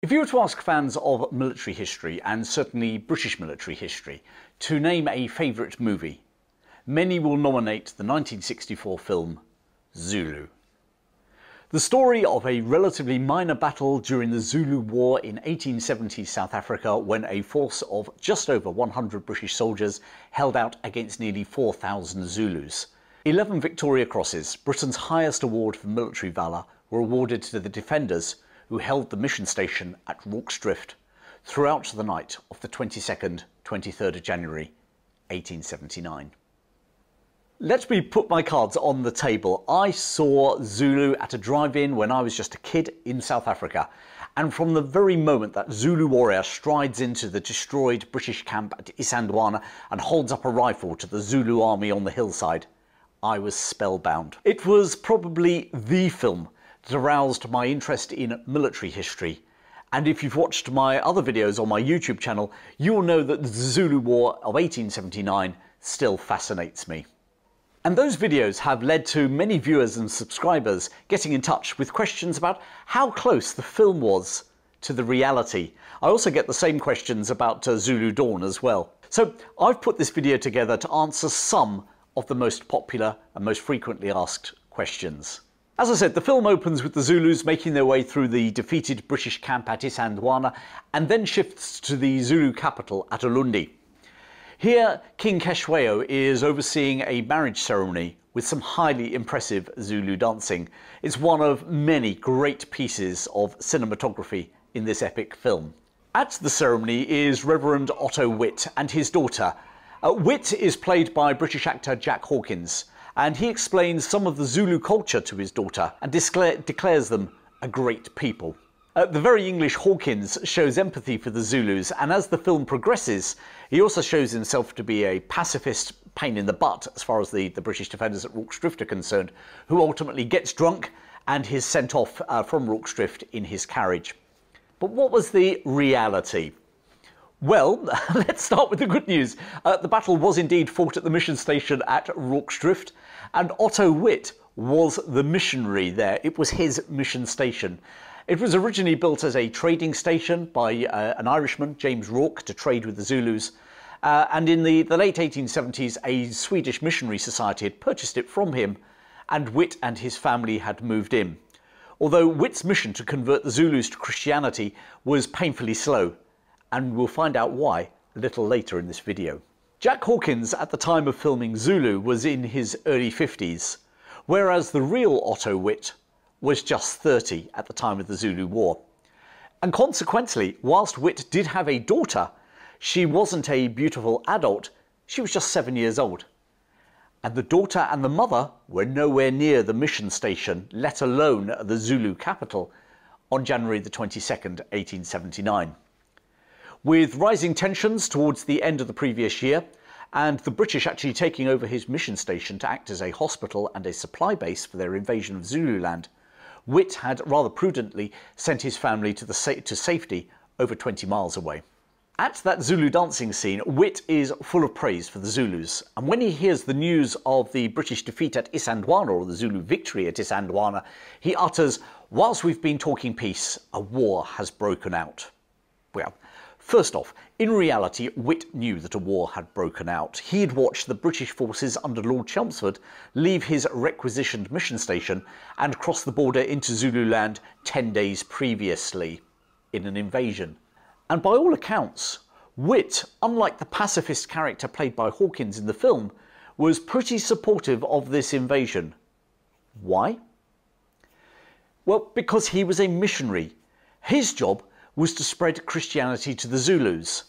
If you were to ask fans of military history, and certainly British military history, to name a favourite movie, many will nominate the 1964 film Zulu. The story of a relatively minor battle during the Zulu War in 1870 South Africa, when a force of just over 100 British soldiers held out against nearly 4,000 Zulus. 11 Victoria Crosses, Britain's highest award for military valour, were awarded to the defenders who held the mission station at Rorke's Drift throughout the night of the 22nd, 23rd of January 1879. Let me put my cards on the table. I saw Zulu at a drive-in when I was just a kid in South Africa, and from the very moment that Zulu warrior strides into the destroyed British camp at Isandlwana and holds up a rifle to the Zulu army on the hillside, I was spellbound. It was probably the film that aroused my interest in military history, and if you've watched my other videos on my YouTube channel, you will know that the Zulu War of 1879 still fascinates me. And those videos have led to many viewers and subscribers getting in touch with questions about how close the film was to the reality. I also get the same questions about Zulu Dawn as well. So I've put this video together to answer some of the most popular and most frequently asked questions. As I said, the film opens with the Zulus making their way through the defeated British camp at Isandlwana and then shifts to the Zulu capital at Ulundi. Here, King Ceshwayo is overseeing a marriage ceremony with some highly impressive Zulu dancing. It's one of many great pieces of cinematography in this epic film. At the ceremony is Reverend Otto Witt and his daughter. Witt is played by British actor Jack Hawkins, and he explains some of the Zulu culture to his daughter and declares them a great people. The very English Hawkins shows empathy for the Zulus, and as the film progresses, he also shows himself to be a pacifist pain in the butt as far as the British defenders at Rorke's Drift are concerned, who ultimately gets drunk and is sent off from Rorke's Drift in his carriage. But what was the reality? Well, let's start with the good news. The battle was indeed fought at the mission station at Rorke's Drift, and Otto Witt was the missionary there. It was his mission station. It was originally built as a trading station by an Irishman, James Rorke, to trade with the Zulus. And in the late 1870s, a Swedish missionary society had purchased it from him, and Witt and his family had moved in. Although Witt's mission to convert the Zulus to Christianity was painfully slow, and we'll find out why a little later in this video. Jack Hawkins, at the time of filming Zulu, was in his early 50s, whereas the real Otto Witt was just 30 at the time of the Zulu War. And consequently, whilst Witt did have a daughter, she wasn't a beautiful adult, she was just 7 years old. And the daughter and the mother were nowhere near the mission station, let alone the Zulu capital, on January the 22nd, 1879. With rising tensions towards the end of the previous year, and the British actually taking over his mission station to act as a hospital and a supply base for their invasion of Zululand, Witt had rather prudently sent his family to safety over 20 miles away. At that Zulu dancing scene, Witt is full of praise for the Zulus, and when he hears the news of the British defeat at Isandlwana, or the Zulu victory at Isandlwana, he utters, "Whilst we've been talking peace, a war has broken out." Well, first off, in reality, Witt knew that a war had broken out. He had watched the British forces under Lord Chelmsford leave his requisitioned mission station and cross the border into Zululand 10 days previously in an invasion. And by all accounts, Witt, unlike the pacifist character played by Hawkins in the film, was pretty supportive of this invasion. Why? Well, because he was a missionary. His job was to spread Christianity to the Zulus.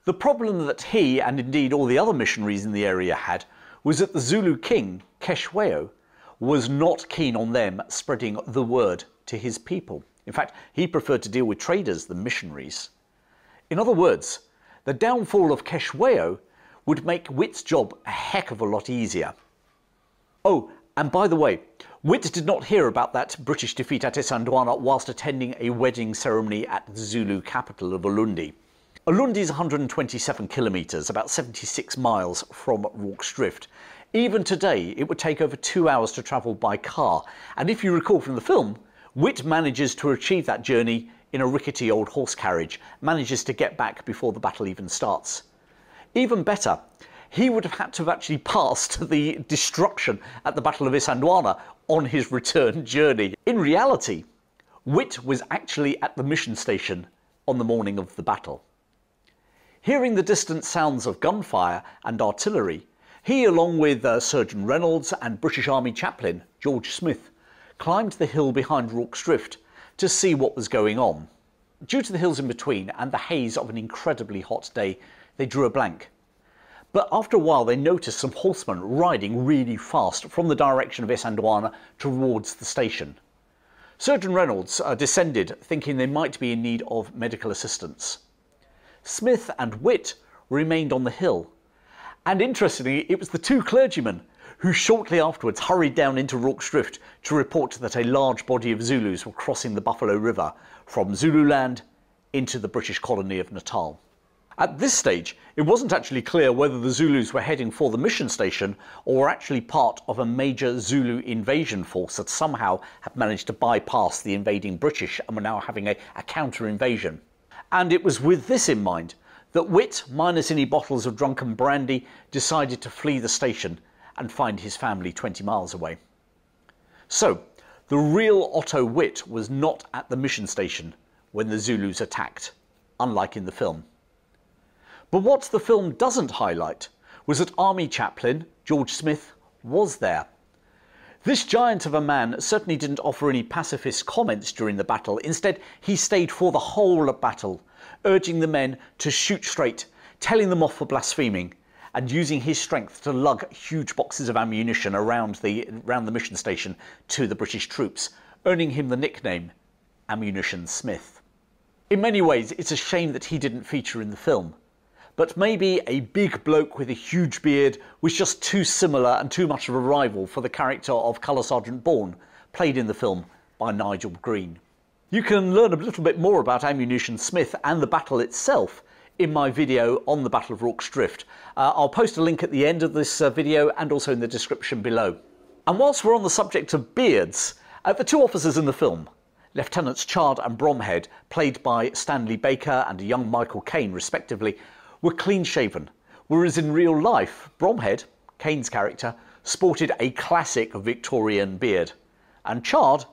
The problem that he, and indeed all the other missionaries in the area had, was that the Zulu king, Ceshwayo, was not keen on them spreading the word to his people. In fact, he preferred to deal with traders than missionaries. In other words, the downfall of Ceshwayo would make Witt's job a heck of a lot easier. Oh, and by the way, Witt did not hear about that British defeat at Isandlwana whilst attending a wedding ceremony at the Zulu capital of Ulundi. Ulundi is 127 kilometres, about 76 miles from Rorke's Drift. Even today, it would take over 2 hours to travel by car, and if you recall from the film, Witt manages to achieve that journey in a rickety old horse carriage, manages to get back before the battle even starts. Even better, he would have had to have actually passed the destruction at the Battle of Isandlwana on his return journey. In reality, Witt was actually at the mission station on the morning of the battle. Hearing the distant sounds of gunfire and artillery, he, along with Surgeon Reynolds and British Army chaplain George Smith, climbed the hill behind Rorke's Drift to see what was going on. Due to the hills in between and the haze of an incredibly hot day, they drew a blank. But after a while they noticed some horsemen riding really fast from the direction of Isandlwana towards the station. Surgeon Reynolds descended, thinking they might be in need of medical assistance. Smith and Witt remained on the hill, and interestingly it was the two clergymen who shortly afterwards hurried down into Rorke's Drift to report that a large body of Zulus were crossing the Buffalo River from Zululand into the British colony of Natal. At this stage, it wasn't actually clear whether the Zulus were heading for the mission station or were actually part of a major Zulu invasion force that somehow had managed to bypass the invading British and were now having a counter-invasion. And it was with this in mind that Witt, minus any bottles of drunken brandy, decided to flee the station and find his family 20 miles away. So, the real Otto Witt was not at the mission station when the Zulus attacked, unlike in the film. But what the film doesn't highlight was that Army chaplain George Smith was there. This giant of a man certainly didn't offer any pacifist comments during the battle. Instead, he stayed for the whole of battle, urging the men to shoot straight, telling them off for blaspheming, and using his strength to lug huge boxes of ammunition around the mission station to the British troops, earning him the nickname Ammunition Smith. In many ways, it's a shame that he didn't feature in the film. But maybe a big bloke with a huge beard was just too similar and too much of a rival for the character of Colour Sergeant Bourne, played in the film by Nigel Green. You can learn a little bit more about Ammunition Smith and the battle itself in my video on the Battle of Rorke's Drift. I'll post a link at the end of this video and also in the description below. And whilst we're on the subject of beards, the two officers in the film, Lieutenants Chard and Bromhead, played by Stanley Baker and a young Michael Caine respectively, were clean-shaven, whereas in real life, Bromhead, Caine's character, sported a classic Victorian beard, and Chard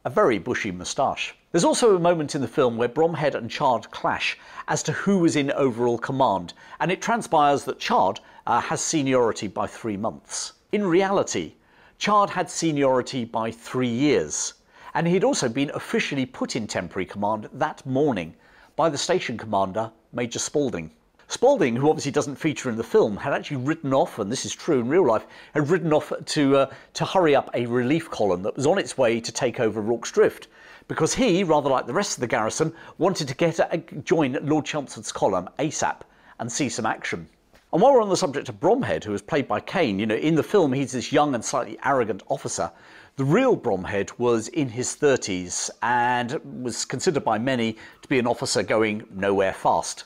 a very bushy moustache. There's also a moment in the film where Bromhead and Chard clash as to who was in overall command, and it transpires that Chard has seniority by 3 months. In reality, Chard had seniority by 3 years, and he'd also been officially put in temporary command that morning by the station commander, Major Spalding. Spalding, who obviously doesn't feature in the film, had actually ridden off, and this is true in real life, had ridden off to hurry up a relief column that was on its way to take over Rorke's Drift, because he, rather like the rest of the garrison, wanted to join Lord Chelmsford's column ASAP and see some action. And while we're on the subject of Bromhead, who was played by Caine, you know, in the film he's this young and slightly arrogant officer. The real Bromhead was in his 30s and was considered by many to be an officer going nowhere fast.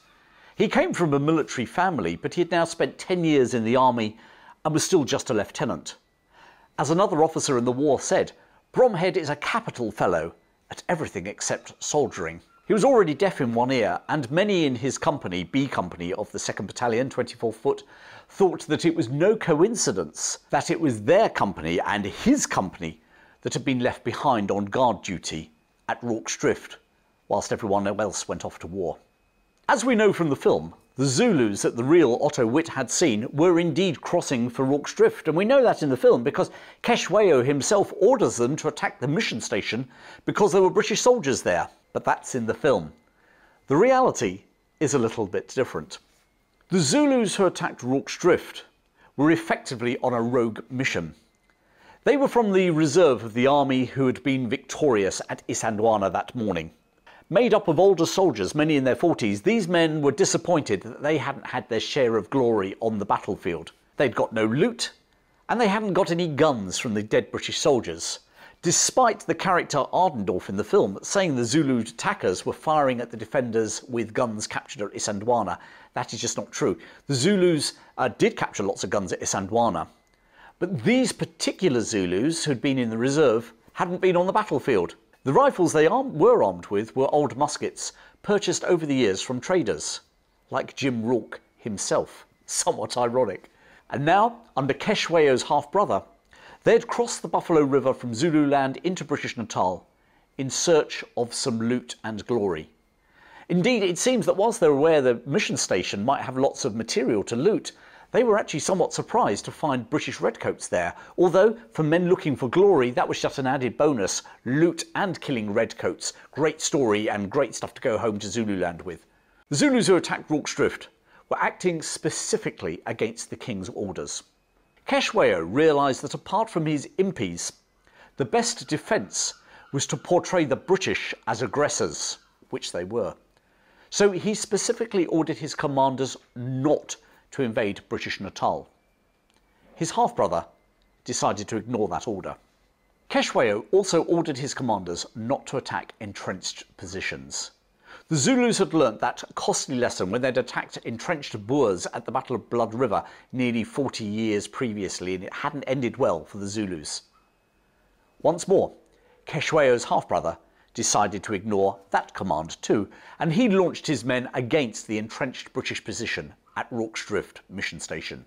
He came from a military family, but he had now spent 10 years in the army and was still just a lieutenant. As another officer in the war said, Bromhead is a capital fellow at everything except soldiering. He was already deaf in one ear, and many in his company, B Company of the 2nd Battalion, 24th Foot, thought that it was no coincidence that it was their company and his company that had been left behind on guard duty at Rorke's Drift, whilst everyone else went off to war. As we know from the film, the Zulus that the real Otto Witt had seen were indeed crossing for Rorke's Drift, and we know that in the film because Keshwayo himself orders them to attack the mission station because there were British soldiers there. But that's in the film. The reality is a little bit different. The Zulus who attacked Rorke's Drift were effectively on a rogue mission. They were from the reserve of the army who had been victorious at Isandlwana that morning. Made up of older soldiers, many in their 40s, these men were disappointed that they hadn't had their share of glory on the battlefield. They'd got no loot, and they hadn't got any guns from the dead British soldiers. Despite the character Ardendorf in the film saying the Zulu attackers were firing at the defenders with guns captured at Isandlwana, that is just not true. The Zulus did capture lots of guns at Isandlwana, but these particular Zulus who'd been in the reserve hadn't been on the battlefield. The rifles they were armed with were old muskets purchased over the years from traders, like Jim Rorke himself. Somewhat ironic. And now, under Keshwayo's half-brother, they had crossed the Buffalo River from Zululand into British Natal in search of some loot and glory. Indeed, it seems that whilst they were aware the mission station might have lots of material to loot, they were actually somewhat surprised to find British redcoats there, although for men looking for glory that was just an added bonus. Loot and killing redcoats, great story and great stuff to go home to Zululand with. The Zulus who attacked Rorke's Drift were acting specifically against the king's orders. Keshwayo realised that apart from his impis, the best defence was to portray the British as aggressors, which they were. So he specifically ordered his commanders not to invade British Natal. His half-brother decided to ignore that order. Keshwayo also ordered his commanders not to attack entrenched positions. The Zulus had learnt that costly lesson when they'd attacked entrenched Boers at the Battle of Blood River nearly 40 years previously, and it hadn't ended well for the Zulus. Once more, Keshwayo's half-brother decided to ignore that command too, and he launched his men against the entrenched British position at Rorke's Drift mission station.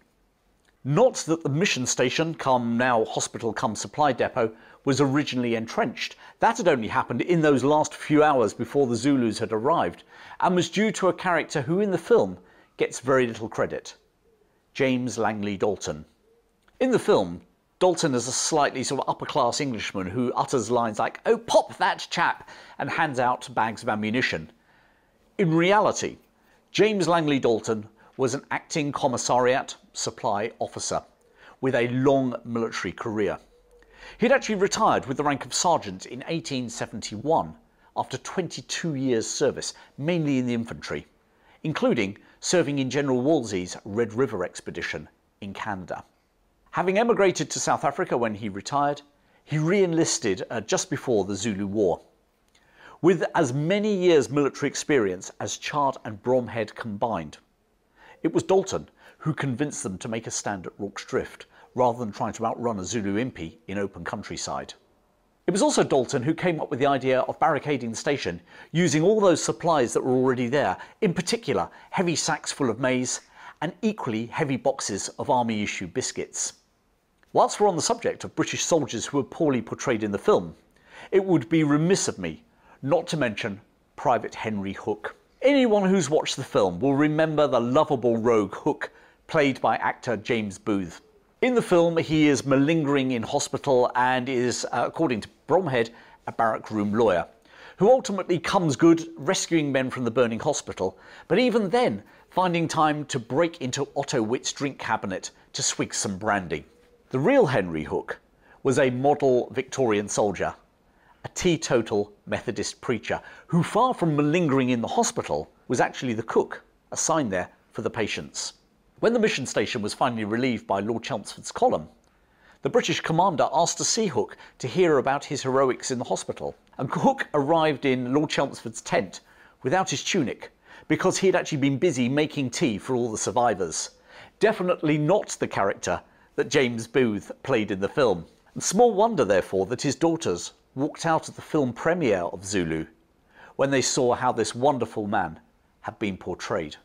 Not that the mission station, come now hospital come supply depot, was originally entrenched. That had only happened in those last few hours before the Zulus had arrived, and was due to a character who in the film gets very little credit. James Langley Dalton. In the film, Dalton is a slightly sort of upper-class Englishman who utters lines like, "Oh, pop that chap," and hands out bags of ammunition. In reality, James Langley Dalton was an acting commissariat supply officer with a long military career. He'd actually retired with the rank of sergeant in 1871 after 22 years' service, mainly in the infantry, including serving in General Wolsey's Red River expedition in Canada. Having emigrated to South Africa when he retired, he re-enlisted just before the Zulu War. With as many years military experience as Chard and Bromhead combined, it was Dalton who convinced them to make a stand at Rorke's Drift, rather than trying to outrun a Zulu impi in open countryside. It was also Dalton who came up with the idea of barricading the station, using all those supplies that were already there, in particular heavy sacks full of maize and equally heavy boxes of army-issue biscuits. Whilst we're on the subject of British soldiers who were poorly portrayed in the film, it would be remiss of me not to mention Private Henry Hook. Anyone who's watched the film will remember the lovable rogue Hook, played by actor James Booth. In the film, he is malingering in hospital and is, according to Bromhead, a barrack room lawyer, who ultimately comes good, rescuing men from the burning hospital, but even then finding time to break into Otto Witt's drink cabinet to swig some brandy. The real Henry Hook was a model Victorian soldier, a teetotal Methodist preacher, who far from malingering in the hospital was actually the cook assigned there for the patients. When the mission station was finally relieved by Lord Chelmsford's column, the British commander asked to see Hook to hear about his heroics in the hospital, and Hook arrived in Lord Chelmsford's tent without his tunic because he had actually been busy making tea for all the survivors. Definitely not the character that James Booth played in the film. And small wonder, therefore, that his daughters walked out at the film premiere of Zulu when they saw how this wonderful man had been portrayed.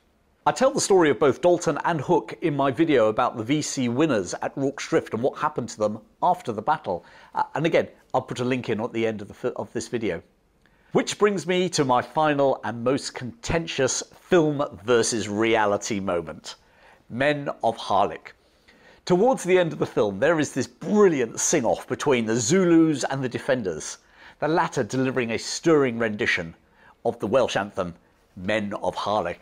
I tell the story of both Dalton and Hook in my video about the VC winners at Rorke's Drift and what happened to them after the battle. And again, I'll put a link in at the end of this video. Which brings me to my final and most contentious film versus reality moment. Men of Harlech. Towards the end of the film, there is this brilliant sing-off between the Zulus and the defenders, the latter delivering a stirring rendition of the Welsh anthem, Men of Harlech.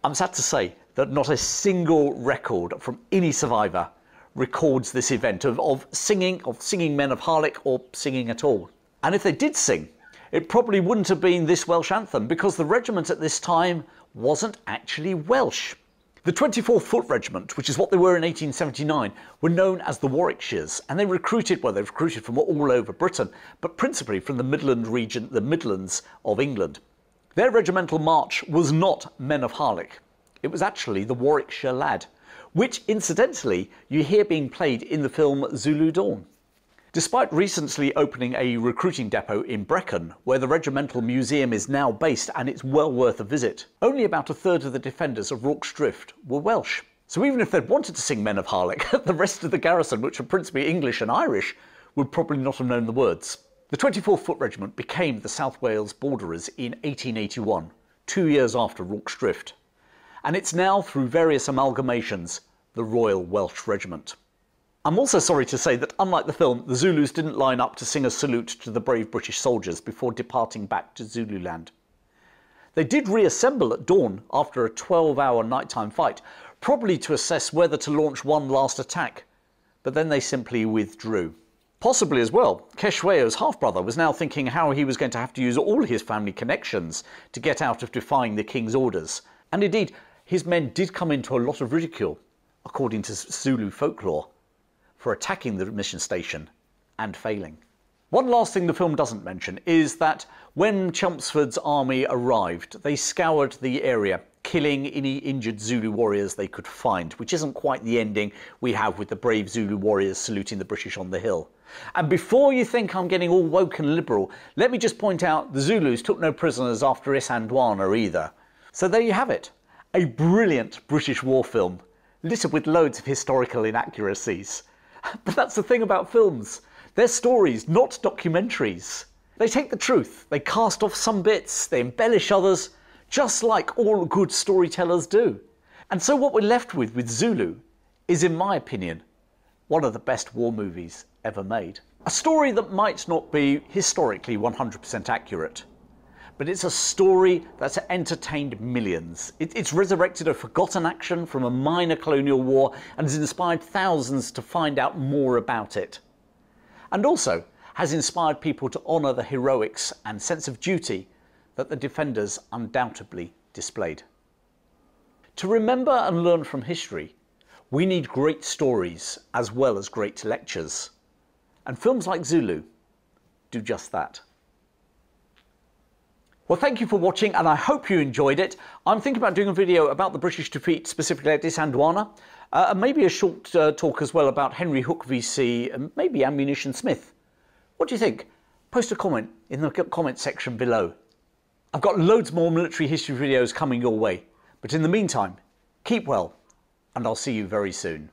I'm sad to say that not a single record from any survivor records this event of singing Men of Harlech or singing at all. And if they did sing, it probably wouldn't have been this Welsh anthem, because the regiment at this time wasn't actually Welsh. The 24th Foot Regiment, which is what they were in 1879, were known as the Warwickshires, and they recruited from all over Britain, but principally from the Midland region, the Midlands of England. Their regimental march was not Men of Harlech. It was actually the Warwickshire Lad, which incidentally you hear being played in the film Zulu Dawn. Despite recently opening a recruiting depot in Brecon, where the regimental museum is now based and it's well worth a visit, only about a third of the defenders of Rorke's Drift were Welsh. So even if they'd wanted to sing Men of Harlech, the rest of the garrison, which were principally English and Irish, would probably not have known the words. The 24th Foot Regiment became the South Wales Borderers in 1881, 2 years after Rorke's Drift. And it's now, through various amalgamations, the Royal Welsh Regiment. I'm also sorry to say that, unlike the film, the Zulus didn't line up to sing a salute to the brave British soldiers before departing back to Zululand. They did reassemble at dawn after a 12-hour nighttime fight, probably to assess whether to launch one last attack, but then they simply withdrew. Possibly as well, Keshweo's half-brother was now thinking how he was going to have to use all his family connections to get out of defying the king's orders. And indeed, his men did come into a lot of ridicule, according to Zulu folklore, for attacking the mission station and failing. One last thing the film doesn't mention is that when Chelmsford's army arrived, they scoured the area, killing any injured Zulu warriors they could find, which isn't quite the ending we have with the brave Zulu warriors saluting the British on the hill. And before you think I'm getting all woke and liberal, let me just point out the Zulus took no prisoners after Isandlwana either. So there you have it, a brilliant British war film, littered with loads of historical inaccuracies. But that's the thing about films. They're stories, not documentaries. They take the truth, they cast off some bits, they embellish others, just like all good storytellers do. And so what we're left with Zulu is, in my opinion, one of the best war movies ever made. A story that might not be historically 100% accurate, but it's a story that's entertained millions. It's resurrected a forgotten action from a minor colonial war and has inspired thousands to find out more about it. And also has inspired people to honour the heroics and sense of duty that the defenders undoubtedly displayed. To remember and learn from history, we need great stories as well as great lectures. And films like Zulu do just that. Well, thank you for watching, and I hope you enjoyed it. I'm thinking about doing a video about the British defeat, specifically at Isandlwana, and maybe a short talk as well about Henry Hook VC and maybe Ammunition Smith. What do you think? Post a comment in the comment section below. I've got loads more military history videos coming your way, but in the meantime, keep well, and I'll see you very soon.